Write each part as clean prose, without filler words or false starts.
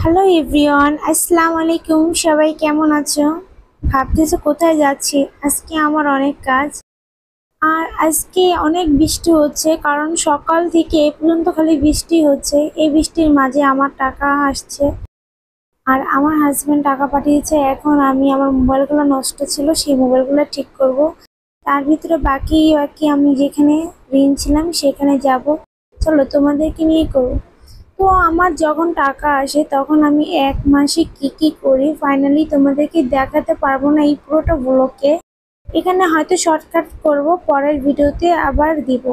Hello everyone, আসসালামু আলাইকুম। সবাই কেমন আছো? ভাবতেছো কোথায় যাচ্ছি? আজকে আমার অনেক কাজ, আর আজকে অনেক বৃষ্টি হচ্ছে, কারণ সকাল থেকে এ পর্যন্ত খালি বৃষ্টি হচ্ছে। এই বৃষ্টির মাঝে আমার টাকা আসছে, আর আমার হাজবেন্ড টাকা পাঠিয়েছে। এখন আমি আমার মোবাইলগুলো নষ্ট ছিল, সেই মোবাইলগুলো ঠিক করব। তার ভিতরে বাকি বাকি আমি যেখানে ঋণ ছিলাম সেখানে যাব। চলো তোমাদেরকে নিয়ে করবো। তো আমার যখন টাকা আসে তখন আমি এক মাসে কি কি করি ফাইনালি তোমাদেরকে দেখাতে পারবো না এই পুরোটা ব্লগে। এখানে হয়তো শর্টকাট করব, পরের ভিডিওতে আবার দিব।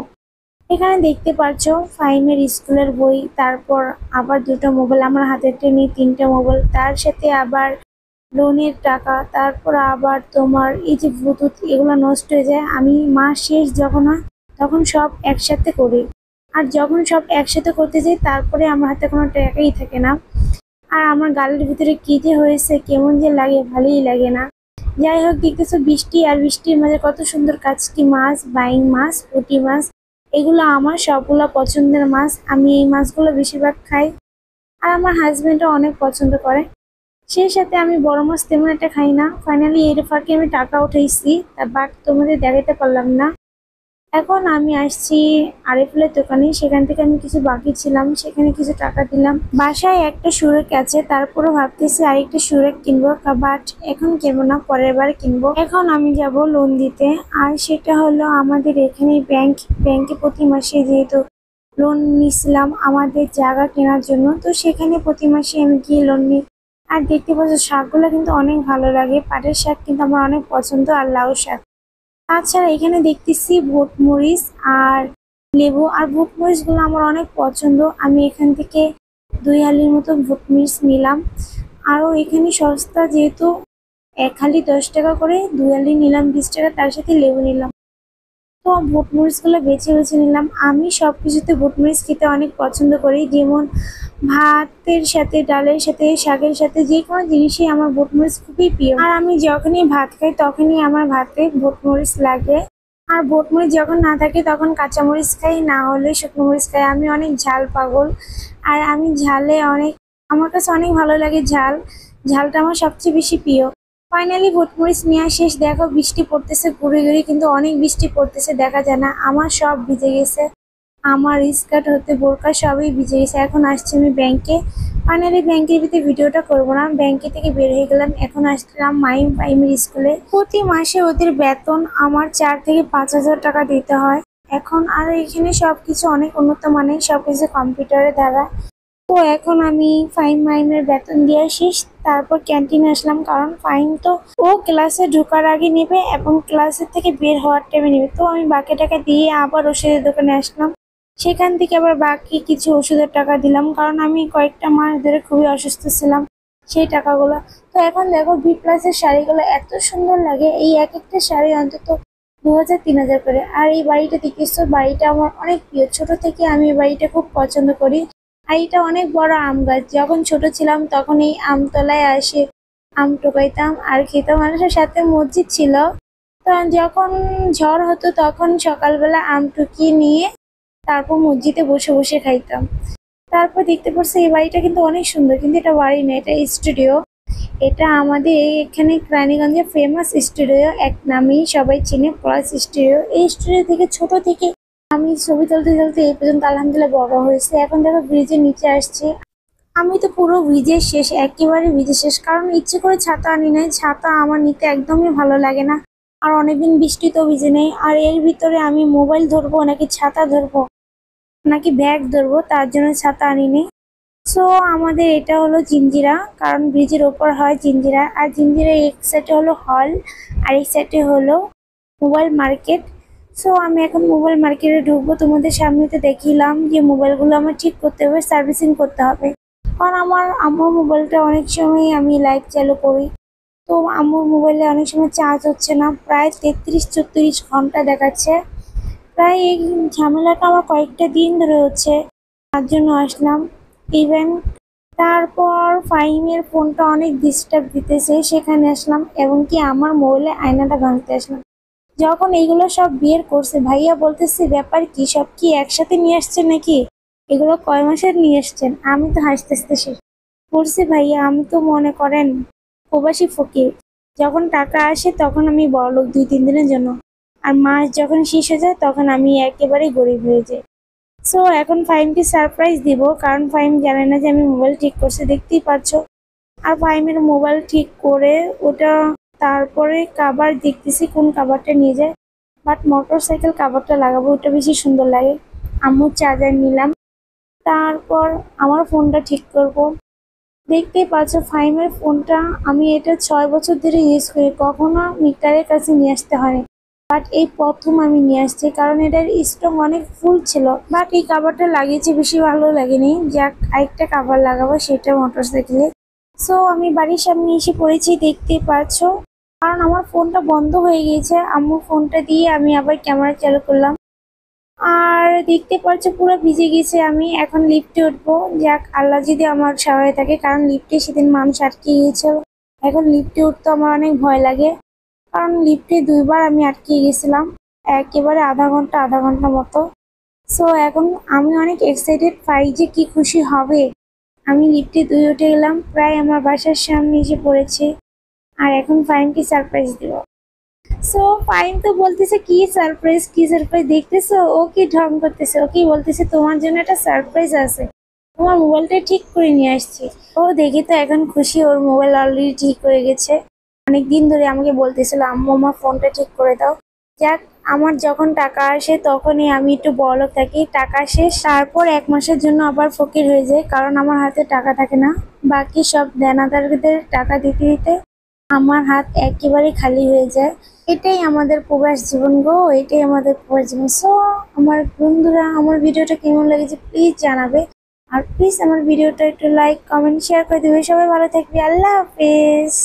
এখানে দেখতে পাচ্ছো ফাইমের স্কুলের বই, তারপর আবার দুটো মোবাইল আমার হাতে নিয়ে তিনটে মোবাইল, তার সাথে আবার লোনের টাকা, তারপর আবার তোমার এই যে ব্লুটুথ, এগুলো নষ্ট হয়ে যায়। আমি মাস শেষ যখন হয় তখন সব একসাথে করি, আর যখন সব একসাথে করতে যাই তারপরে আমার হাতে কোনো টাকাই থাকে না। আর আমার গালের ভিতরে কি যে হয়েছে, কেমন যে লাগে, ভালোই লাগে না। যাই হোক, দেখতেছো বৃষ্টি, আর বৃষ্টির মাঝে কত সুন্দর কাচকি মাছ, বাইং মাছ, পুঁটি মাছ, এগুলো আমার সবগুলো পছন্দের মাছ। আমি এই মাছগুলো বেশিরভাগ খাই, আর আমার হাজবেন্ডও অনেক পছন্দ করে। সেই সাথে আমি বড় মাছ তেমন একটা খাই না। ফাইনালি এর ফাঁকে আমি টাকা উঠাইছি, বাট তোমাদের দেখাতে পারলাম না। এখন আমি আসছি আরিফুলের দোকানে, সেখান থেকে আমি কিছু বাকি ছিলাম, সেখানে কিছু টাকা দিলাম। বাসায় একটা সুরেক আছে, তারপরে ভাবতেছি আরেকটা সুরেক কিনবো, বাট এখন কিনবো না, পরের বার কিনবো। এখন আমি যাব লোন দিতে, আর সেটা হলো আমাদের এখানে ব্যাংকে প্রতি মাসে যেহেতু লোন নিছিলাম আমাদের জায়গা কেনার জন্য, তো সেখানে প্রতি মাসে আমি গিয়ে লোন নিই। আর দেখতে পাচ্ছ শাকগুলো কিন্তু অনেক ভালো লাগে, পাটের শাক কিন্তু আমার অনেক পছন্দ, আর লাউ শাক। তাছাড়া এখানে দেখতেছি ভুট মরিচ আর লেবু, আর ভুট মরিচ গুলো আমার অনেক পছন্দ। আমি এখান থেকে 2 হালির মতো ভুট মরিচ নিলাম। আরও এখানে সস্তা, যেহেতু এক হালি 10 টাকা করে, 2 হালি নিলাম 20 টাকা, তার সাথে লেবু নিলাম। তো ভুট মরিচ গুলো বেছে বেছে নিলাম। আমি সবকিছুতে ভুট মরিচ খেতে অনেক পছন্দ করি, যেমন ভাতের সাথে, ডালের সাথে, শাকের সাথে, যে কোনো জিনিসই আমার ভুট মরিচ খুবই প্রিয়। আর আমি যখনই ভাত খাই তখনই আমার ভাতে ভুট মরিচ লাগে। আর ভুট মরিচ যখন না থাকে তখন কাঁচা মরিচ খাই, না হলে শুকনো মরিচ খাই। আমি অনেক ঝাল পাগল, আর আমি ঝালে অনেক, আমার কাছে অনেক ভালো লাগে ঝাল। ঝালটা আমার সবচেয়ে বেশি প্রিয়। ফাইনালি ভুট মরিচ নেওয়া শেষ। দেখো বৃষ্টি পড়তেছে গুড়ি গুড়ি, কিন্তু অনেক বৃষ্টি পড়তেছে, দেখা যায় না। আমার সব ভিজে গেছে, আমার স্কার্ট হতে বোরকা সবই ভিজে গেছে। এখন আসছি আমি ব্যাংকে। ফাইনালি ব্যাংকের ভিতরে ভিডিওটা করবো না, ব্যাংকে থেকে বের হয়ে গেলাম। এখন আসলাম মাইম প্রাইমারি স্কুলে। প্রতি মাসে ওদের বেতন আমার 4 থেকে 5 হাজার টাকা দিতে হয় এখন। আর এখানে সবকিছু অনেক উন্নত মানের, সবকিছু কম্পিউটারের দ্বারা। তো এখন আমি ফাইম মাইমের বেতন দিয়ে শেষ, তারপর ক্যান্টিনে আসলাম, কারণ ফাইম তো ও ক্লাসে ঢোকার আগে নেবে এবং ক্লাসের থেকে বের হওয়ার টাইমে নেবে। তো আমি বাকি টাকা দিয়ে আবার ওষুধের দোকানে আসলাম, সেখান থেকে আবার বাকি কিছু ওষুধের টাকা দিলাম, কারণ আমি কয়েকটা মাস ধরে খুবই অসুস্থ ছিলাম, সেই টাকাগুলো। তো এখন দেখো বি প্লাসের শাড়িগুলো এত সুন্দর লাগে, এই এক একটা শাড়ি অন্তত 2 হাজার 3 হাজার করে। আর এই বাড়িটা দেখেছো, বাড়িটা আমার অনেক প্রিয়, ছোট থেকে আমি এই বাড়িটা খুব পছন্দ করি। আর এটা অনেক বড় আম গাছ, যখন ছোট ছিলাম তখন এই আমতলায় আসে আম টোকাইতাম আর খেতাম। মানুষের সাথে মসজিদ ছিল, তো যখন ঝড় হতো তখন সকালবেলা আম টুকিয়ে নিয়ে তারপর মসজিদে বসে বসে খাইতাম। তারপর দেখতে পাচ্ছি এই বাড়িটা কিন্তু অনেক সুন্দর, কিন্তু এটা বাড়ি না, এটা স্টুডিও। এটা আমাদের এখানে রানীগঞ্জে ফেমাস স্টুডিও, এক নামেই সবাই চিনে, প্লাস স্টুডিও। এই স্টুডিও থেকে ছোট থেকে আমি ছবি তুলতে তুলতে এই পর্যন্ত আলহামদুলিল্লাহ বড় হয়েছে। এখন দেখো ব্রিজের নিচে আসছে, আমি তো পুরো ভিজে শেষ, একেবারে ভিজে শেষ, কারণ ইচ্ছে করে ছাতা আনি নাই। ছাতা আমার নিতে একদমই ভালো লাগে না, আর অনেকদিন বৃষ্টি তো ভিজে নেই। আর এর ভিতরে আমি মোবাইল ধরবো নাকি ছাতা ধরবো নাকি ব্যাগ ধরবো, তার জন্য ছাতা আনিনি। সো আমাদের এটা হলো জিঞ্জিরা, কারণ ব্রিজের ওপর হয় জিঞ্জিরা। আর জিঞ্জিরা এক সাইডে হলো হল, আর এক সাইডে হলো মোবাইল মার্কেট। সো আমি এখন মোবাইল মার্কেটে ঢুকবো। তোমাদের সামনে তো দেখিলাম যে মোবাইলগুলো আমার ঠিক করতে হবে, সার্ভিসিং করতে হবে, কারণ আমার আম্মুর মোবাইলটা অনেক সময় আমি লাইভ চালু করি, তো আম্মুর মোবাইলে অনেক সময় চার্জ হচ্ছে না, প্রায় 33-34 ঘন্টা দেখাচ্ছে। প্রায় এই ঝামেলাটা আমার কয়েকটা দিন ধরে হচ্ছে, তার জন্য আসলাম। ইভেন তারপর ফাহিমের ফোনটা অনেক ডিস্টার্ব দিতেছে, সেখানে আসলাম, এবং কি আমার মোবাইলে আয়নাটা ভাঙতে আসলাম। যখন এইগুলো সব বের করছে, ভাইয়া বলতেছে ব্যাপার কি, সব কি একসাথে নিয়ে আসছেন নাকি, এগুলো কয় মাসের নিয়ে আসছেন? আমি তো হাসতে হাসতে শেষ। করছি ভাইয়া, আমি তো মনে করেন প্রবাসী ফকির। যখন টাকা আসে তখন আমি বড়লোক 2-3 দিনের জন্য, আর মাস যখন শেষ হয়ে যায় তখন আমি একেবারেই গরিব হয়ে যাই। সো এখন ফাহিমকে সারপ্রাইজ দিব, কারণ ফাহিম জানে না যে আমি মোবাইল ঠিক করছি, দেখতেই পাচ্ছ। আর ফাহিমের মোবাইল ঠিক করে ওটা তারপরে কাভার দেখতেছি কোন কাভারটা নিয়ে যায়, বাট মোটরসাইকেল কাভারটা লাগাবো, ওটা বেশি সুন্দর লাগে। আম্মুর চার্জার নিলাম, তারপর আমার ফোনটা ঠিক করব। দেখতেই পাচ্ছ ফাহিমের ফোনটা, আমি এটা 6 বছর ধরে ইউজ করি, কখনো মিটারের কাছে নিয়ে আসতে হয়নি, বাট এই প্রথম আমি নিয়ে আসছি, কারণ এটার স্টক অনেক ফুল ছিল। বাট এই কাভারটা লাগিয়েছি, বেশি ভালো লাগেনি, যাক আরেকটা কাভার লাগাবো সেটা মোটরসাইকেলে। সো আমি বাড়ির সামনে এসে পড়েছি, দেখতেই পাচ্ছ। কারণ আমার ফোনটা বন্ধ হয়ে গিয়েছে, আম্মুর ফোনটা দিয়ে আমি আবার ক্যামেরা চালু করলাম। আর দেখতে পাচ্ছ পুরো ভিজে গেছে, আমি এখন লিফটে উঠবো। যাক আল্লাহ যদি আমার সহায় থাকে, কারণ লিফটে সেদিন মানুষ আটকে গিয়েছিল। এখন লিফটে উঠতে আমার অনেক ভয় লাগে, কারণ লিফটে 2বার আমি আটকে গেছিলাম, একেবারে আধা ঘন্টা মতো। সো এখন আমি অনেক এক্সাইটেড, পাই যে কি খুশি হবে। আমি লিফটে 2 উঠে গেলাম, প্রায় আমার বাসার সামনে এসে পড়েছে। আর এখন ফাহিমকে সারপ্রাইজ দিব। সো ফাহিম তো বলতেছে কি সারপ্রাইজ, কি সারপ্রাইজ দেখতেছো, ও কি ঢং করতেছে, ও কি বলতেছে তোমার জন্য একটা সারপ্রাইজ আছে, তোমার মোবাইলটা ঠিক করে নিয়ে আসছি। ও দেখি তো এখন খুশি, ওর মোবাইল অলরেডি ঠিক হয়ে গেছে। অনেকদিন ধরে আমাকে বলতেছিল আম্মু আমার ফোনটা ঠিক করে দাও। যাক, আমার যখন টাকা আসে তখনই আমি একটু বড়লোক থাকি, টাকা শেষ তারপর 1 মাসের জন্য আবার ফকির হয়ে যায়, কারণ আমার হাতে টাকা থাকে না। বাকি সব দেনাদারদের টাকা দিতে দিতে আমার হাত একেবারে খালি হয়ে যায়। এটাই আমাদের প্রবাস জীবন গো, এটাই আমাদের প্রবাস জীবন। সো আমার বন্ধুরা, আমার ভিডিওটা কেমন লেগেছে প্লিজ জানাবে, আর প্লিজ আমার ভিডিওটা একটু লাইক কমেন্ট শেয়ার করে দেবে। সবাই ভালো থাকবে, আল্লাহ হাফেজ।